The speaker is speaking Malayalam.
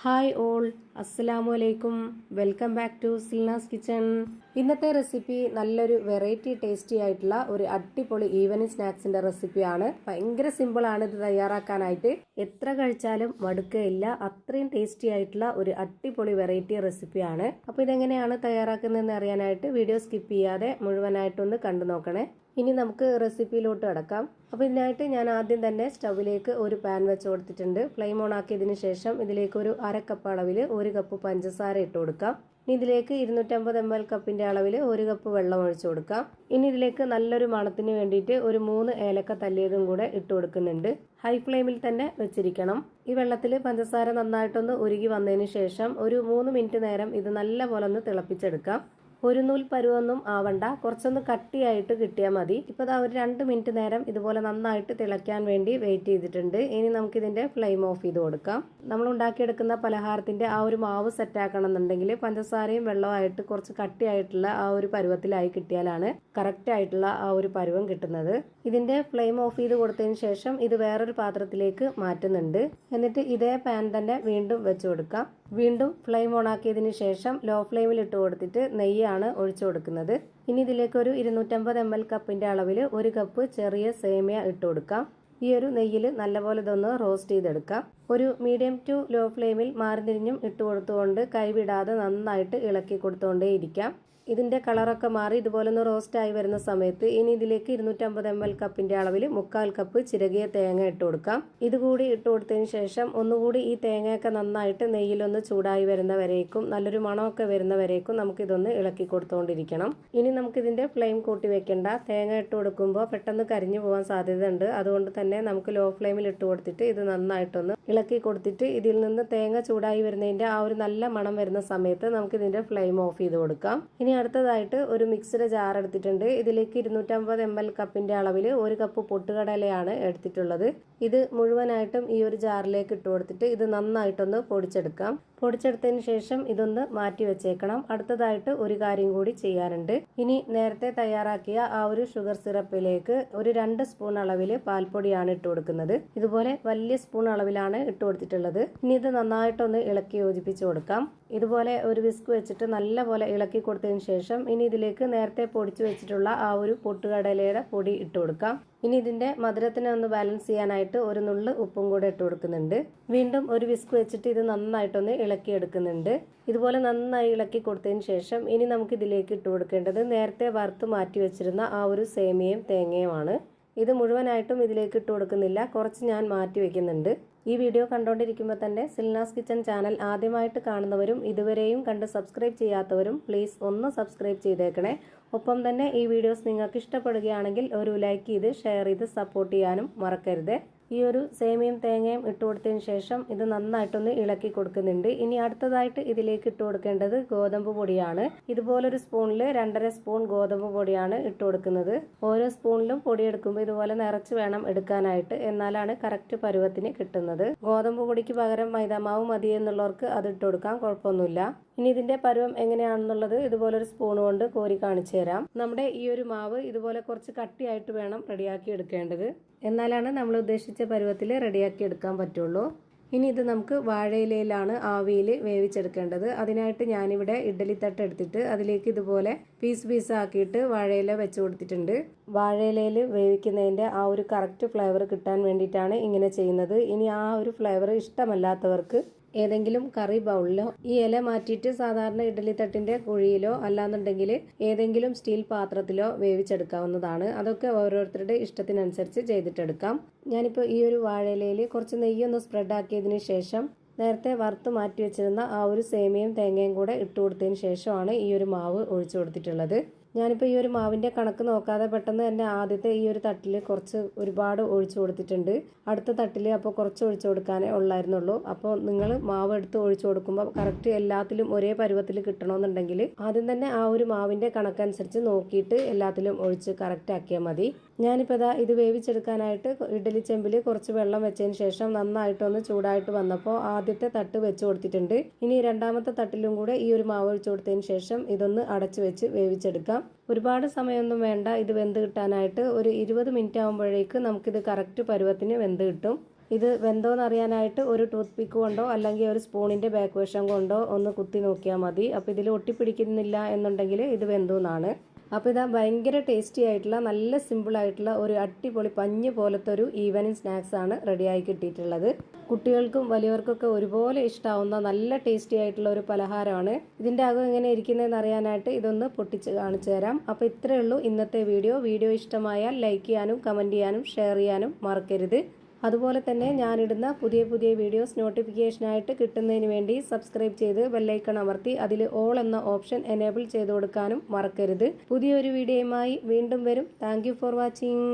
ഹായ് ഓൾ, അസ്സലാമു അലൈക്കും. Welcome back to Silnas kitchen. ഇന്നത്തെ റെസിപ്പി നല്ലൊരു വെറൈറ്റി ടേസ്റ്റി ആയിട്ടുള്ള ഒരു അടിപൊളി ഈവനിങ് സ്നാക്സിന്റെ റെസിപ്പിയാണ്. ഭയങ്കര സിമ്പിൾ ആണ് ഇത് തയ്യാറാക്കാനായിട്ട്. എത്ര കഴിച്ചാലും മടുക്കുകയില്ല, അത്രയും ടേസ്റ്റി ആയിട്ടുള്ള ഒരു അടിപൊളി വെറൈറ്റി റെസിപ്പിയാണ്. അപ്പോൾ ഇതെങ്ങനെയാണ് തയ്യാറാക്കുന്നതെന്ന് അറിയാനായിട്ട് വീഡിയോ സ്കിപ്പ് ചെയ്യാതെ മുഴുവനായിട്ടൊന്ന് കണ്ടു നോക്കണേ. ഇനി നമുക്ക് റെസിപ്പിയിലോട്ട് കടക്കാം. അപ്പോൾ ഇതിനായിട്ട് ഞാൻ ആദ്യം തന്നെ സ്റ്റൗവിലേക്ക് ഒരു പാൻ വെച്ച് കൊടുത്തിട്ടുണ്ട്. ഫ്ലെയിം ഓൺ ആക്കിയതിന് ശേഷം ഇതിലേക്ക് ഒരു അര കപ്പ് അളവിൽ 1 കപ്പ് പഞ്ചസാര ഇട്ട് കൊടുക്കാം. ഇനി ഇതിലേക്ക് 250 ml കപ്പിന്റെ അളവിൽ 1 കപ്പ് വെള്ളം ഒഴിച്ചു കൊടുക്കാം. ഇനി ഇതിലേക്ക് നല്ലൊരു മണത്തിന് വേണ്ടിയിട്ട് ഒരു 3 ഏലക്ക തല്ലിയതും കൂടെ ഇട്ട് കൊടുക്കുന്നുണ്ട്. ഹൈ ഫ്ലെയിമിൽ തന്നെ വെച്ചിരിക്കണം. ഈ വെള്ളത്തിൽ പഞ്ചസാര നന്നായിട്ടൊന്ന് ഉരുകി വന്നതിന് ശേഷം ഒരു 3 മിനിറ്റ് നേരം ഇത് നല്ലപോലെ ഒന്ന് തിളപ്പിച്ചെടുക്കാം. ഒരു നൂൽ പരുവൊന്നും ആവണ്ട, കുറച്ചൊന്ന് കട്ടിയായിട്ട് കിട്ടിയാൽ മതി. ഇപ്പോൾ ഒരു 2 മിനിറ്റ് നേരം ഇതുപോലെ നന്നായിട്ട് തിളയ്ക്കാൻ വേണ്ടി വെയിറ്റ് ചെയ്തിട്ടുണ്ട്. ഇനി നമുക്കിതിൻ്റെ ഫ്ലെയിം ഓഫ് ചെയ്ത് കൊടുക്കാം. നമ്മൾ ഉണ്ടാക്കിയെടുക്കുന്ന പലഹാരത്തിൻ്റെ ആ ഒരു മാവ് സെറ്റാക്കണം എന്നുണ്ടെങ്കിൽ പഞ്ചസാരയും വെള്ളമായിട്ട് കുറച്ച് കട്ടിയായിട്ടുള്ള ആ ഒരു പരുവത്തിലായി കിട്ടിയാലാണ് കറക്റ്റ് ആയിട്ടുള്ള ആ ഒരു പരുവം കിട്ടുന്നത്. ഇതിൻ്റെ ഫ്ലെയിം ഓഫ് ചെയ്ത് കൊടുത്തതിന് ശേഷം ഇത് വേറൊരു പാത്രത്തിലേക്ക് മാറ്റുന്നുണ്ട്. എന്നിട്ട് ഇതേ പാൻ തന്നെ വീണ്ടും വെച്ച് കൊടുക്കാം. വീണ്ടും ഫ്ലെയിം ഓൺ ആക്കിയതിന് ശേഷം ലോ ഫ്ലെയിമിൽ ഇട്ട് കൊടുത്തിട്ട് നെയ്യാണ് ഒഴിച്ചു കൊടുക്കുന്നത്. ഇനി ഇതിലേക്ക് ഒരു 250 ml കപ്പിന്റെ അളവിൽ 1 കപ്പ് ചെറിയ സേമിയ ഇട്ട് കൊടുക്കാം. ഈ ഒരു നെയ്യിൽ നല്ലപോലെ ഇതൊന്ന് റോസ്റ്റ് ചെയ്തെടുക്കാം. ഒരു മീഡിയം ടു ലോ ഫ്ലെയിമിൽ മാറി തിരിഞ്ഞും ഇട്ട് കൊടുത്തുകൊണ്ട് കൈവിടാതെ നന്നായിട്ട് ഇളക്കി കൊടുത്തുകൊണ്ടേ ഇരിക്കാം. ഇതിന്റെ കളറൊക്കെ മാറി ഇതുപോലെ ഒന്ന് റോസ്റ്റ് ആയി വരുന്ന സമയത്ത് ഇനി ഇതിലേക്ക് 250 ml കപ്പിന്റെ അളവിൽ 3/4 കപ്പ് ചിരകിയ തേങ്ങ ഇട്ട് കൊടുക്കാം. ഇതുകൂടി ഇട്ട് കൊടുത്തതിന് ശേഷം ഒന്നുകൂടി ഈ തേങ്ങയൊക്കെ നന്നായിട്ട് നെയ്യിലൊന്ന് ചൂടായി വരുന്ന വരേക്കും നല്ലൊരു മണമൊക്കെ വരുന്ന വരേക്കും നമുക്കിതൊന്ന് ഇളക്കി കൊടുത്തുകൊണ്ടിരിക്കണം. ഇനി നമുക്കിതിന്റെ ഫ്ലെയിം കൂട്ടി വെക്കേണ്ട. തേങ്ങ ഇട്ട് കൊടുക്കുമ്പോൾ പെട്ടെന്ന് കരിഞ്ഞു പോകാൻ സാധ്യതയുണ്ട്. അതുകൊണ്ട് തന്നെ നമുക്ക് ലോ ഫ്ലെയിമിൽ ഇട്ട് കൊടുത്തിട്ട് ഇത് നന്നായിട്ടൊന്ന് ഇളക്കി കൊടുത്തിട്ട് ഇതിൽ നിന്ന് തേങ്ങ ചൂടായി വരുന്നതിന്റെ ആ ഒരു നല്ല മണം വരുന്ന സമയത്ത് നമുക്കിതിന്റെ ഫ്ലെയിം ഓഫ് ചെയ്ത് കൊടുക്കാം. ഇനി അടുത്തതായിട്ട് ഒരു മിക്സിയുടെ ജാർ എടുത്തിട്ടുണ്ട്. ഇതിലേക്ക് 250 ml കപ്പിന്റെ അളവിൽ 1 കപ്പ് പൊട്ടുകടലയാണ് എടുത്തിട്ടുള്ളത്. ഇത് മുഴുവനായിട്ടും ഈ ഒരു ജാറിലേക്ക് ഇട്ട് കൊടുത്തിട്ട് ഇത് നന്നായിട്ടൊന്ന് പൊടിച്ചെടുക്കാം. പൊടിച്ചെടുത്തതിന് ശേഷം ഇതൊന്ന് മാറ്റി വെച്ചേക്കണം. അടുത്തതായിട്ട് ഒരു കാര്യം കൂടി ചെയ്യാനുണ്ട്. ഇനി നേരത്തെ തയ്യാറാക്കിയ ആ ഒരു ഷുഗർ സിറപ്പിലേക്ക് ഒരു 2 സ്പൂൺ അളവിൽ പാൽപ്പൊടിയാണ് ഇട്ട് കൊടുക്കുന്നത്. ഇതുപോലെ വലിയ സ്പൂൺ അളവിലാണ് ഇട്ട് കൊടുത്തിട്ടുള്ളത്. ഇനി ഇത് നന്നായിട്ടൊന്ന് ഇളക്കി യോജിപ്പിച്ച് കൊടുക്കാം. ഇതുപോലെ ഒരു വിസ്ക് വെച്ചിട്ട് നല്ലപോലെ ഇളക്കി കൊടുത്തതിന് ശേഷം ഇനി ഇതിലേക്ക് നേരത്തെ പൊടിച്ചു വെച്ചിട്ടുള്ള ആ ഒരു പൊട്ടുകടലയുടെ പൊടി ഇട്ട് കൊടുക്കാം. ഇനി ഇതിന്റെ മധുരത്തിനെ ഒന്ന് ബാലൻസ് ചെയ്യാനായിട്ട് ഒരു നുള്ള് ഉപ്പും കൂടെ ഇട്ട് കൊടുക്കുന്നുണ്ട്. വീണ്ടും ഒരു വിസ്ക് വെച്ചിട്ട് ഇത് നന്നായിട്ടൊന്ന് ഇളക്കി എടുക്കുന്നുണ്ട്. ഇതുപോലെ നന്നായി ഇളക്കി കൊടുത്തതിന് ശേഷം ഇനി നമുക്ക് ഇതിലേക്ക് ഇട്ട് കൊടുക്കേണ്ടത് നേരത്തെ വറുത്ത് മാറ്റി വെച്ചിരുന്ന ആ ഒരു സേമിയയും തേങ്ങയുമാണ്. ഇത് മുഴുവനായിട്ടും ഇതിലേക്ക് ഇട്ട് കൊടുക്കുന്നില്ല, കുറച്ച് ഞാൻ മാറ്റി വെക്കുന്നുണ്ട്. ഈ വീഡിയോ കണ്ടുകൊണ്ടിരിക്കുമ്പോൾ തന്നെ സിൽനാസ് കിച്ചൺ ചാനൽ ആദ്യമായിട്ട് കാണുന്നവരും ഇതുവരെയും കണ്ട് സബ്സ്ക്രൈബ് ചെയ്യാത്തവരും പ്ലീസ് ഒന്ന് സബ്സ്ക്രൈബ് ചെയ്തേക്കണേ. ഒപ്പം തന്നെ ഈ വീഡിയോസ് നിങ്ങൾക്ക് ഇഷ്ടപ്പെടുകയാണെങ്കിൽ ഒരു ലൈക്ക് ചെയ്ത് ഷെയർ ചെയ്ത് സപ്പോർട്ട് ചെയ്യാനും മറക്കരുത്. ഈ ഒരു സേമിയയും തേങ്ങയും ഇട്ട് കൊടുത്തതിന് ശേഷം ഇത് നന്നായിട്ടൊന്ന് ഇളക്കി കൊടുക്കുന്നുണ്ട്. ഇനി അടുത്തതായിട്ട് ഇതിലേക്ക് ഇട്ട് കൊടുക്കേണ്ടത് ഗോതമ്പ് പൊടിയാണ്. ഇതുപോലൊരു സ്പൂണിൽ 2.5 സ്പൂൺ ഗോതമ്പ് പൊടിയാണ് ഇട്ട് കൊടുക്കുന്നത്. ഓരോ സ്പൂണിലും പൊടി എടുക്കുമ്പോൾ ഇതുപോലെ നിറച്ച് വേണം എടുക്കാനായിട്ട്, എന്നാലാണ് കറക്റ്റ് പരുവത്തിന് കിട്ടുന്നത്. ഗോതമ്പ് പൊടിക്ക് പകരം മൈദാമാവ് മതി എന്നുള്ളവർക്ക് അത് ഇട്ട് കൊടുക്കാം, കുഴപ്പമൊന്നുമില്ല. ഇനി ഇതിന്റെ പരുവം എങ്ങനെയാണെന്നുള്ളത് ഇതുപോലൊരു സ്പൂൺ കൊണ്ട് കോരി കാണിച്ചു തരാം. നമ്മുടെ ഈ ഒരു മാവ് ഇതുപോലെ കുറച്ച് കട്ടിയായിട്ട് വേണം റെഡിയാക്കി എടുക്കേണ്ടത്, എന്നാലാണ് നമ്മൾ ഉദ്ദേശിച്ച പരുവത്തിൽ റെഡിയാക്കി എടുക്കാൻ പറ്റുള്ളൂ. ഇനി ഇത് നമുക്ക് വാഴയിലയിലാണ് ആവിയിൽ വേവിച്ചെടുക്കേണ്ടത്. അതിനായിട്ട് ഞാനിവിടെ ഇഡ്ഡലി തട്ട് എടുത്തിട്ട് അതിലേക്ക് ഇതുപോലെ പീസ് ആക്കിയിട്ട് വാഴയില വെച്ച് കൊടുത്തിട്ടുണ്ട്. വാഴയിലയിൽ വേവിക്കുന്നതിൻ്റെ ആ ഒരു കറക്റ്റ് ഫ്ലേവർ കിട്ടാൻ വേണ്ടിയിട്ടാണ് ഇങ്ങനെ ചെയ്യുന്നത്. ഇനി ആ ഒരു ഫ്ലേവർ ഇഷ്ടമല്ലാത്തവർക്ക് ഏതെങ്കിലും കറി ബൗളിലോ ഈ ഇല മാറ്റിയിട്ട് സാധാരണ ഇഡ്ഡലി തട്ടിന്റെ കുഴിയിലോ അല്ലാന്നുണ്ടെങ്കിൽ ഏതെങ്കിലും സ്റ്റീൽ പാത്രത്തിലോ വേവിച്ചെടുക്കാവുന്നതാണ്. അതൊക്കെ ഓരോരുത്തരുടെ ഇഷ്ടത്തിനനുസരിച്ച് ചെയ്തിട്ടെടുക്കാം. ഞാനിപ്പോൾ ഈ ഒരു വാഴയിലയിൽ കുറച്ച് നെയ്യൊന്ന് സ്പ്രെഡ് ആക്കിയതിന് ശേഷം നേരത്തെ വറുത്ത് മാറ്റി വെച്ചിരുന്ന ആ ഒരു സേമിയയും തേങ്ങയും കൂടെ ഇട്ട് കൊടുത്തതിന് ശേഷമാണ് ഈ ഒരു മാവ് ഒഴിച്ചു കൊടുത്തിട്ടുള്ളത്. ഞാനിപ്പോൾ ഈ ഒരു മാവിൻ്റെ കണക്ക് നോക്കാതെ പെട്ടെന്ന് തന്നെ ആദ്യത്തെ ഈ ഒരു തട്ടിൽ കുറച്ച് ഒരുപാട് ഒഴിച്ചു കൊടുത്തിട്ടുണ്ട്. അടുത്ത തട്ടിൽ അപ്പോൾ കുറച്ച് ഒഴിച്ചു കൊടുക്കാനേ ഉള്ളായിരുന്നുള്ളൂ. അപ്പോൾ നിങ്ങൾ മാവ് എടുത്ത് ഒഴിച്ചു കൊടുക്കുമ്പോൾ കറക്റ്റ് എല്ലാത്തിലും ഒരേ പരുവത്തിൽ കിട്ടണമെന്നുണ്ടെങ്കിൽ ആദ്യം തന്നെ ആ ഒരു മാവിൻ്റെ കണക്കനുസരിച്ച് നോക്കിയിട്ട് എല്ലാത്തിലും ഒഴിച്ച് കറക്റ്റ് ആക്കിയാൽ മതി. ഞാനിപ്പോൾ ഇത് വേവിച്ചെടുക്കാനായിട്ട് ഇഡ്ഡലി ചെമ്പിൽ കുറച്ച് വെള്ളം വെച്ചതിന് ശേഷം നന്നായിട്ടൊന്ന് ചൂടായിട്ട് വന്നപ്പോൾ ആദ്യത്തെ തട്ട് വെച്ച് കൊടുത്തിട്ടുണ്ട്. ഇനി രണ്ടാമത്തെ തട്ടിലും കൂടെ ഈ ഒരു മാവ് ഒഴിച്ചു കൊടുത്തതിന് ശേഷം ഇതൊന്ന് അടച്ചു വെച്ച് വേവിച്ചെടുക്കാം. ഒരുപാട് സമയമൊന്നും വേണ്ട ഇത് വെന്ത് കിട്ടാനായിട്ട്. ഒരു 20 മിനിറ്റ് ആകുമ്പോഴേക്ക് നമുക്കിത് കറക്റ്റ് പരുവത്തിന് വെന്ത് കിട്ടും. ഇത് വെന്തോന്ന് അറിയാനായിട്ട് ഒരു ടൂത്ത് പിക്ക് കൊണ്ടോ അല്ലെങ്കിൽ ഒരു സ്പൂണിൻ്റെ ബാക്ക് വശം കൊണ്ടോ ഒന്ന് കുത്തി നോക്കിയാൽ മതി. അപ്പോൾ ഇതിൽ ഒട്ടിപ്പിടിക്കുന്നില്ല എന്നുണ്ടെങ്കിൽ ഇത് വെന്തു എന്നാണ്. അപ്പോൾ ഇതാ ഭയങ്കര ടേസ്റ്റി ആയിട്ടുള്ള നല്ല സിമ്പിൾ ആയിട്ടുള്ള ഒരു അടിപൊളി പഞ്ഞ് പോലത്തെ ഒരു ഈവനിങ് സ്നാക്സ് ആണ് റെഡിയായി കിട്ടിയിട്ടുള്ളത്. കുട്ടികൾക്കും വലിയവർക്കൊക്കെ ഒരുപോലെ ഇഷ്ടമാവുന്ന നല്ല ടേസ്റ്റി ആയിട്ടുള്ള ഒരു പലഹാരമാണ്. ഇതിൻ്റെ അകം എങ്ങനെ ഇരിക്കുന്നതെന്ന് അറിയാനായിട്ട് ഇതൊന്ന് പൊട്ടിച്ച് കാണിച്ചു തരാം. അപ്പോൾ ഇത്രയേ ഉള്ളൂ ഇന്നത്തെ വീഡിയോ ഇഷ്ടമായാൽ ലൈക്ക് ചെയ്യാനും കമൻറ്റ് ചെയ്യാനും ഷെയർ ചെയ്യാനും മറക്കരുത്. അതുപോലെ തന്നെ ഞാനിടുന്ന പുതിയ വീഡിയോസ് നോട്ടിഫിക്കേഷനായിട്ട് കിട്ടുന്നതിന് വേണ്ടി സബ്സ്ക്രൈബ് ചെയ്ത് ബെല്ലൈക്കൺ അമർത്തി അതിൽ ഓൾ എന്ന ഓപ്ഷൻ എനേബിൾ ചെയ്ത് കൊടുക്കാനും മറക്കരുത്. പുതിയൊരു വീഡിയോയുമായി വീണ്ടും വരും. Thank you for watching.